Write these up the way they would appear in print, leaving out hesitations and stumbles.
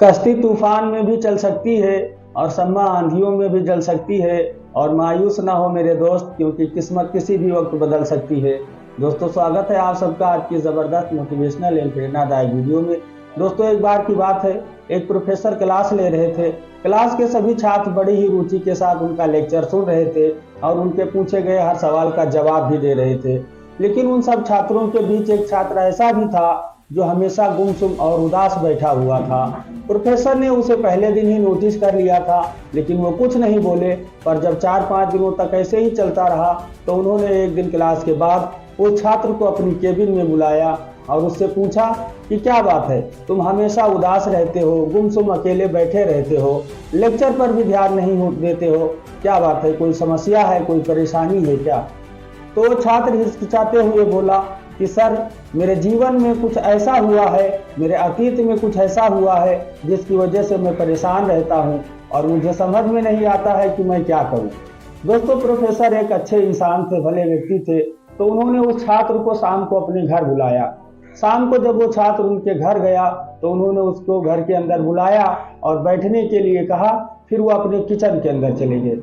कश्ती तूफान में भी चल सकती है और सम्मा आंधियों में भी जल सकती है। और मायूस ना हो मेरे दोस्त, क्योंकि किस्मत किसी भी वक्त बदल सकती है। दोस्तों, स्वागत है आप सबका आज की ज़बरदस्त मोटिवेशनल एंड प्रेरणादायक वीडियो में। दोस्तों, एक बार की बात है, एक प्रोफेसर क्लास ले रहे थे। क्लास के सभी छात्र बड़ी ही रुचि के साथ उनका लेक्चर सुन रहे थे और उनके पूछे गए हर सवाल का जवाब भी दे रहे थे। लेकिन उन सब छात्रों के बीच एक छात्र ऐसा भी था जो हमेशा गुमसुम और उदास बैठा हुआ था। प्रोफेसर ने उसे पहले दिन ही नोटिस कर लिया था, लेकिन वो कुछ नहीं बोले। पर जब 4-5 दिनों तक ऐसे ही चलता रहा तो उन्होंने एक दिन क्लास के बाद वो छात्र को अपनी केबिन में बुलाया और उससे पूछा कि क्या बात है, तुम हमेशा उदास रहते हो, गुमसुम अकेले बैठे रहते हो, लेक्चर पर भी ध्यान नहीं देते हो, क्या बात है, कोई समस्या है, कोई परेशानी है क्या? तो वो छात्र हिचकिचाते हुए बोला कि सर, मेरे जीवन में कुछ ऐसा हुआ है, मेरे अतीत में कुछ ऐसा हुआ है जिसकी वजह से मैं परेशान रहता हूँ और मुझे समझ में नहीं आता है कि मैं क्या करूँ। दोस्तों, प्रोफेसर एक अच्छे इंसान थे, भले व्यक्ति थे। तो उन्होंने उस छात्र को शाम को अपने घर बुलाया। शाम को जब वो छात्र उनके घर गया तो उन्होंने उसको घर के अंदर बुलाया और बैठने के लिए कहा। फिर वो अपने किचन के अंदर चले गए।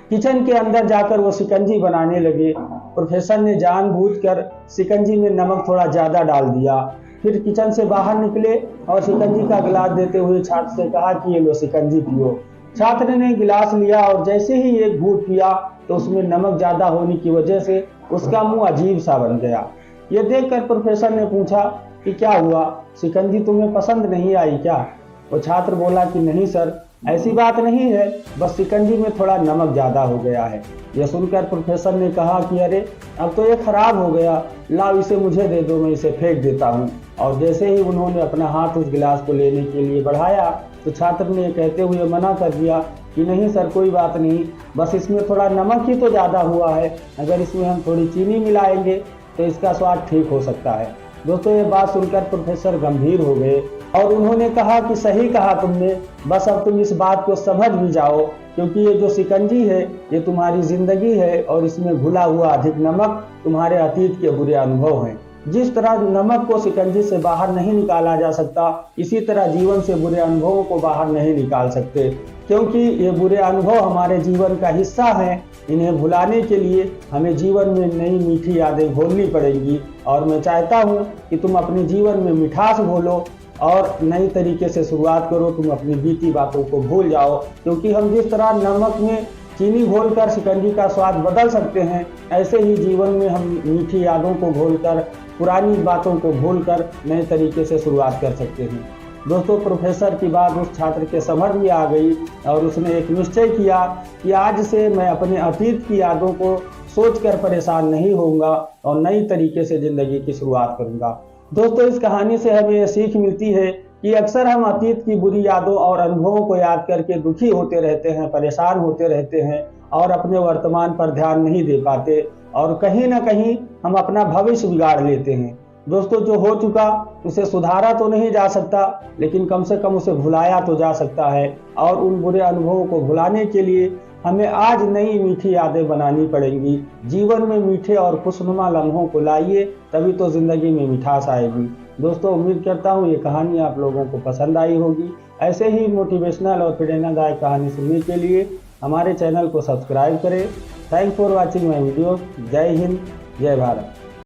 किचन के अंदर जाकर वो शिकंजी बनाने लगे। प्रोफेसर ने जानबूझकर शिकंजी में नमक थोड़ा ज़्यादा डाल दिया। फिर किचन से बाहर निकले और शिकंजी का गिलास देते हुए छात्र से कहा कि ये लो शिकंजी पियो। छात्र ने गिलास लिया और जैसे ही एक घूंट पिया तो उसमें नमक ज़्यादा होने की वजह से उसका मुंह अजीब सा बन गया। ये देखकर प्रोफेसर ने पूछा कि क्या हुआ, शिकंजी तुम्हें पसंद नहीं आई क्या? वो छात्र बोला कि नहीं सर, ऐसी बात नहीं है, बस शिकंजी में थोड़ा नमक ज़्यादा हो गया है। यह सुनकर प्रोफेसर ने कहा कि अरे, अब तो ये खराब हो गया, लाओ इसे मुझे दे दो, मैं इसे फेंक देता हूँ। और जैसे ही उन्होंने अपना हाथ उस गिलास को लेने के लिए बढ़ाया तो छात्र ने कहते हुए मना कर दिया कि नहीं सर, कोई बात नहीं, बस इसमें थोड़ा नमक ही तो ज़्यादा हुआ है, अगर इसमें हम थोड़ी चीनी मिलाएंगे तो इसका स्वाद ठीक हो सकता है। दोस्तों, ये बात सुनकर प्रोफेसर गंभीर हो गए और उन्होंने कहा कि सही कहा तुमने, बस अब तुम इस बात को समझ भी जाओ, क्योंकि ये जो शिकंजी है ये तुम्हारी जिंदगी है और इसमें घुला हुआ अधिक नमक तुम्हारे अतीत के बुरे अनुभव हैं। जिस तरह नमक को शिकंजी से बाहर नहीं निकाला जा सकता, इसी तरह जीवन से बुरे अनुभवों को बाहर नहीं निकाल सकते, क्योंकि ये बुरे अनुभव हमारे जीवन का हिस्सा हैं। इन्हें भुलाने के लिए हमें जीवन में नई मीठी यादें घोलनी पड़ेंगी। और मैं चाहता हूँ कि तुम अपने जीवन में मिठास घोलो और नई तरीके से शुरुआत करो। तुम अपनी बीती बातों को भूल जाओ, क्योंकि हम जिस तरह नमक में चीनी घोलकर शिकंजी का स्वाद बदल सकते हैं, ऐसे ही जीवन में हम मीठी यादों को घोलकर, पुरानी बातों को भूलकर नए तरीके से शुरुआत कर सकते हैं। दोस्तों, प्रोफेसर की बात उस छात्र के समझ में आ गई और उसने एक निश्चय किया कि आज से मैं अपने अतीत की यादों को सोचकर परेशान नहीं होऊंगा और नई तरीके से ज़िंदगी की शुरुआत करूंगा। दोस्तों, इस कहानी से हमें यह सीख मिलती है कि अक्सर हम अतीत की बुरी यादों और अनुभवों को याद करके दुखी होते रहते हैं, परेशान होते रहते हैं और अपने वर्तमान पर ध्यान नहीं दे पाते और कहीं ना कहीं हम अपना भविष्य बिगाड़ लेते हैं। दोस्तों, जो हो चुका उसे सुधारा तो नहीं जा सकता, लेकिन कम से कम उसे भुलाया तो जा सकता है। और उन बुरे अनुभवों को भुलाने के लिए हमें आज नई मीठी यादें बनानी पड़ेंगी। जीवन में मीठे और खुशनुमा लम्हों को लाइए, तभी तो जिंदगी में मिठास आएगी। दोस्तों, उम्मीद करता हूँ ये कहानी आप लोगों को पसंद आई होगी। ऐसे ही मोटिवेशनल और प्रेरणादायक कहानी सुनने के लिए हमारे चैनल को सब्सक्राइब करें। Thanks for watching my video. जय हिंद, जय भारत।